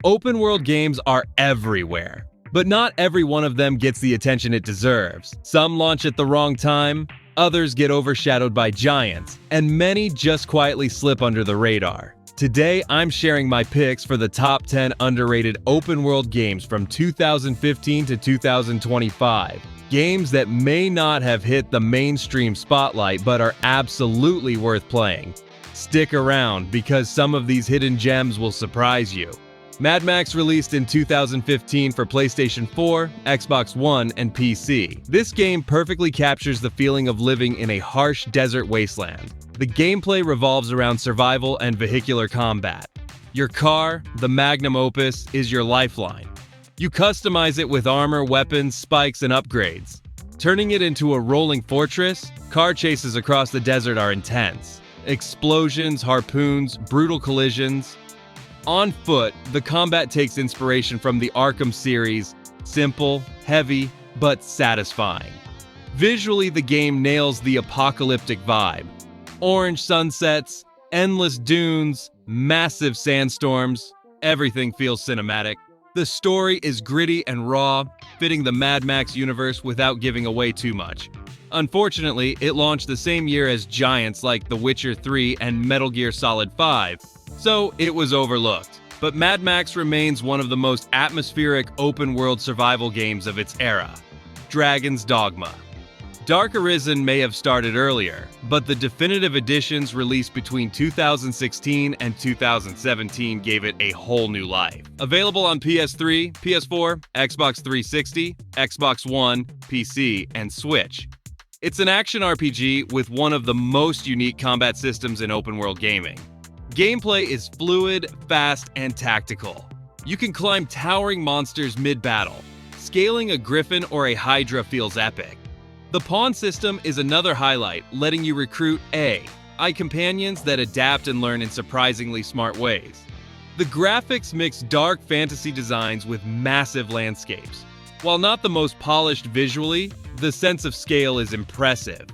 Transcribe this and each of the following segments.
Open-world games are everywhere, but not every one of them gets the attention it deserves. Some launch at the wrong time, others get overshadowed by giants, and many just quietly slip under the radar. Today, I'm sharing my picks for the top 10 underrated open-world games from 2015 to 2025. Games that may not have hit the mainstream spotlight but are absolutely worth playing. Stick around because some of these hidden gems will surprise you. Mad Max released in 2015 for PlayStation 4, Xbox One, and PC. This game perfectly captures the feeling of living in a harsh desert wasteland. The gameplay revolves around survival and vehicular combat. Your car, the magnum opus, is your lifeline. You customize it with armor, weapons, spikes, and upgrades. Turning it into a rolling fortress, car chases across the desert are intense. Explosions, harpoons, brutal collisions. On foot, the combat takes inspiration from the Arkham series, simple, heavy, but satisfying. Visually, the game nails the apocalyptic vibe. Orange sunsets, endless dunes, massive sandstorms, everything feels cinematic. The story is gritty and raw, fitting the Mad Max universe without giving away too much. Unfortunately, it launched the same year as giants like The Witcher 3 and Metal Gear Solid 5, so it was overlooked. But Mad Max remains one of the most atmospheric open-world survival games of its era. Dragon's Dogma. Dark Arisen may have started earlier, but the definitive editions released between 2016 and 2017 gave it a whole new life. Available on PS3, PS4, Xbox 360, Xbox One, PC, and Switch. It's an action RPG with one of the most unique combat systems in open-world gaming. Gameplay is fluid, fast, and tactical. You can climb towering monsters mid-battle. Scaling a griffin or a hydra feels epic. The pawn system is another highlight, letting you recruit AI companions that adapt and learn in surprisingly smart ways. The graphics mix dark fantasy designs with massive landscapes. While not the most polished visually, the sense of scale is impressive.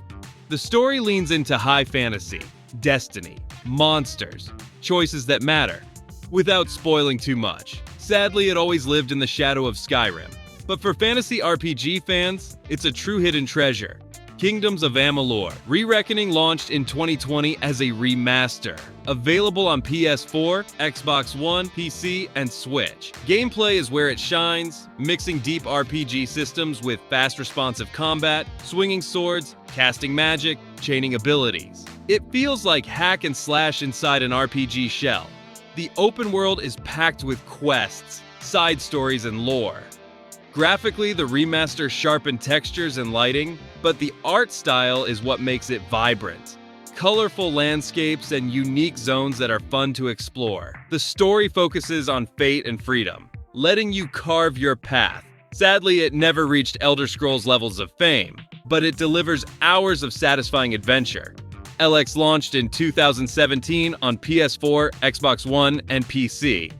The story leans into high fantasy, destiny, monsters, choices that matter, without spoiling too much. Sadly, it always lived in the shadow of Skyrim. But for fantasy RPG fans, it's a true hidden treasure. Kingdoms of Amalur: Re-Reckoning launched in 2020 as a remaster. Available on PS4, Xbox One, PC, and Switch. Gameplay is where it shines, mixing deep RPG systems with fast responsive combat, swinging swords, casting magic, chaining abilities. It feels like hack and slash inside an RPG shell. The open world is packed with quests, side stories, and lore. Graphically, the remaster sharpened textures and lighting, but the art style is what makes it vibrant. Colorful landscapes and unique zones that are fun to explore. The story focuses on fate and freedom, letting you carve your path. Sadly, it never reached Elder Scrolls levels of fame, but it delivers hours of satisfying adventure. LX launched in 2017 on PS4, Xbox One, and PC.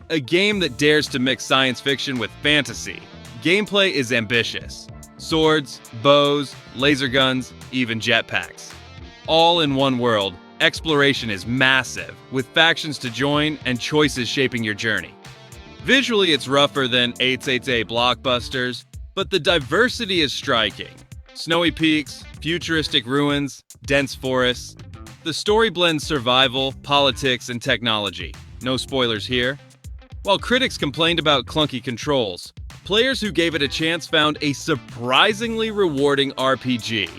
A game that dares to mix science fiction with fantasy. Gameplay is ambitious. Swords, bows, laser guns, even jetpacks. All in one world, exploration is massive, with factions to join and choices shaping your journey. Visually, it's rougher than 888 blockbusters, but the diversity is striking. Snowy peaks, futuristic ruins, dense forests. The story blends survival, politics, and technology. No spoilers here. While critics complained about clunky controls, players who gave it a chance found a surprisingly rewarding RPG.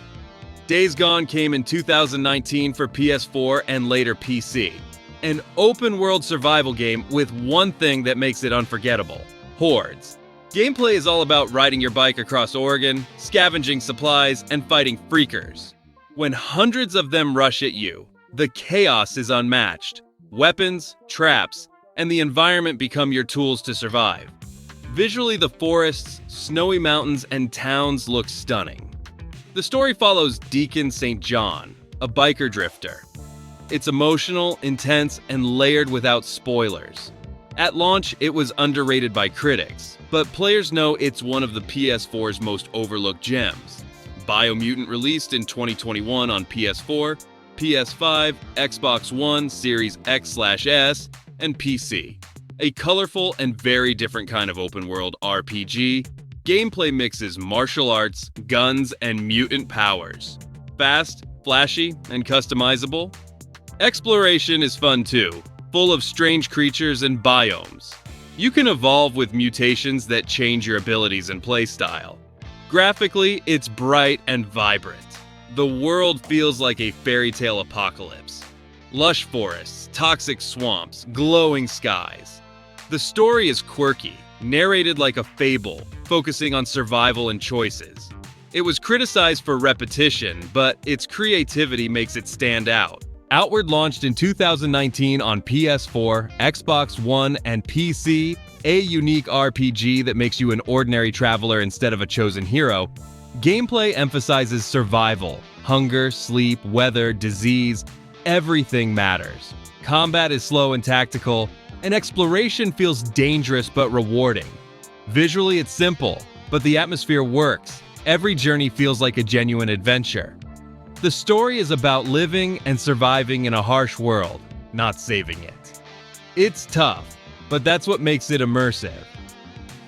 Days Gone came in 2019 for PS4 and later PC. An open-world survival game with one thing that makes it unforgettable: hordes. Gameplay is all about riding your bike across Oregon, scavenging supplies, and fighting freakers. When hundreds of them rush at you, the chaos is unmatched. Weapons, traps, and the environment become your tools to survive. Visually, the forests, snowy mountains, and towns look stunning. The story follows Deacon St. John, a biker drifter. It's emotional, intense, and layered without spoilers. At launch, it was underrated by critics, but players know it's one of the PS4's most overlooked gems. Biomutant released in 2021 on PS4, PS5, Xbox One, Series X/S, and PC. A colorful and very different kind of open-world RPG, gameplay mixes martial arts, guns, and mutant powers. Fast, flashy, and customizable. Exploration is fun too, full of strange creatures and biomes. You can evolve with mutations that change your abilities and playstyle. Graphically, it's bright and vibrant. The world feels like a fairy tale apocalypse. Lush forests, toxic swamps, glowing skies. The story is quirky, narrated like a fable, focusing on survival and choices. It was criticized for repetition, but its creativity makes it stand out. Outward launched in 2019 on PS4, Xbox One, and PC, a unique RPG that makes you an ordinary traveler instead of a chosen hero, gameplay emphasizes survival. Hunger, sleep, weather, disease, everything matters. Combat is slow and tactical, and exploration feels dangerous but rewarding. Visually, it's simple, but the atmosphere works. Every journey feels like a genuine adventure. The story is about living and surviving in a harsh world, not saving it. It's tough, but that's what makes it immersive.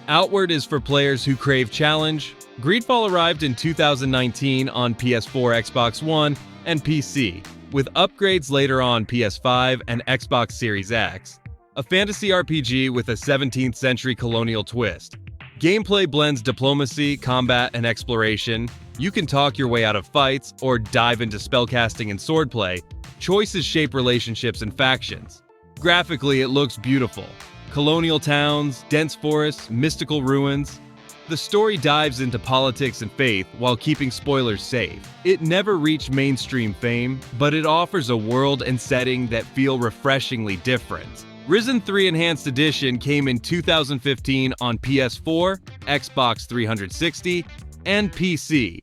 Outward is for players who crave challenge. Greedfall arrived in 2019 on PS4, Xbox One, and PC, with upgrades later on PS5 and Xbox Series X. A fantasy RPG with a 17th century colonial twist. Gameplay blends diplomacy, combat, and exploration. You can talk your way out of fights or dive into spellcasting and swordplay. Choices shape relationships and factions. Graphically, it looks beautiful. Colonial towns, dense forests, mystical ruins. The story dives into politics and faith while keeping spoilers safe. It never reached mainstream fame, but it offers a world and setting that feel refreshingly different. Risen 3 Enhanced Edition came in 2015 on PS4, Xbox 360, and PC.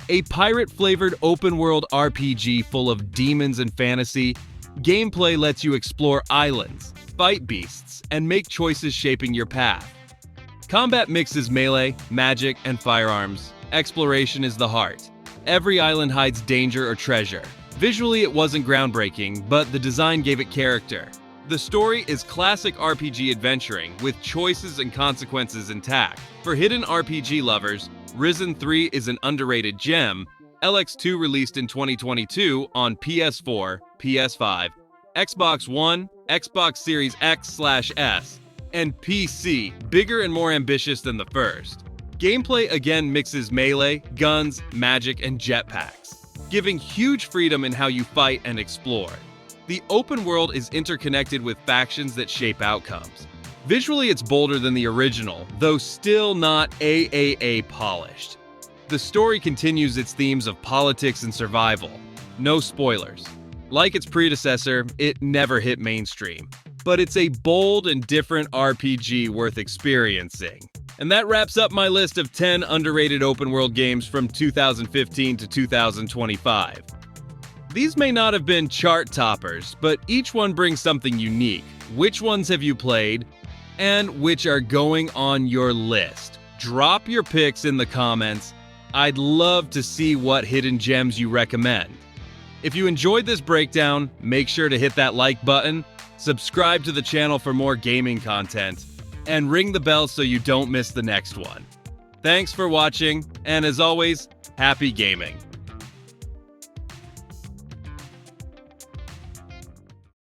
A pirate-flavored open-world RPG full of demons and fantasy, gameplay lets you explore islands, fight beasts, and make choices shaping your path. Combat mixes melee, magic, and firearms. Exploration is the heart. Every island hides danger or treasure. Visually, it wasn't groundbreaking, but the design gave it character. The story is classic RPG adventuring, with choices and consequences intact. For hidden RPG lovers, Risen 3 is an underrated gem. LX2 released in 2022 on PS4, PS5, Xbox One, Xbox Series X/S, and PC, bigger and more ambitious than the first. Gameplay again mixes melee, guns, magic, and jetpacks, giving huge freedom in how you fight and explore. The open world is interconnected with factions that shape outcomes. Visually, it's bolder than the original, though still not AAA polished. The story continues its themes of politics and survival. No spoilers. Like its predecessor, it never hit mainstream. But it's a bold and different RPG worth experiencing. And that wraps up my list of 10 underrated open-world games from 2015 to 2025. These may not have been chart toppers, but each one brings something unique. Which ones have you played, and which are going on your list? Drop your picks in the comments. I'd love to see what hidden gems you recommend. If you enjoyed this breakdown, make sure to hit that like button, subscribe to the channel for more gaming content, and ring the bell so you don't miss the next one. Thanks for watching, and as always, happy gaming!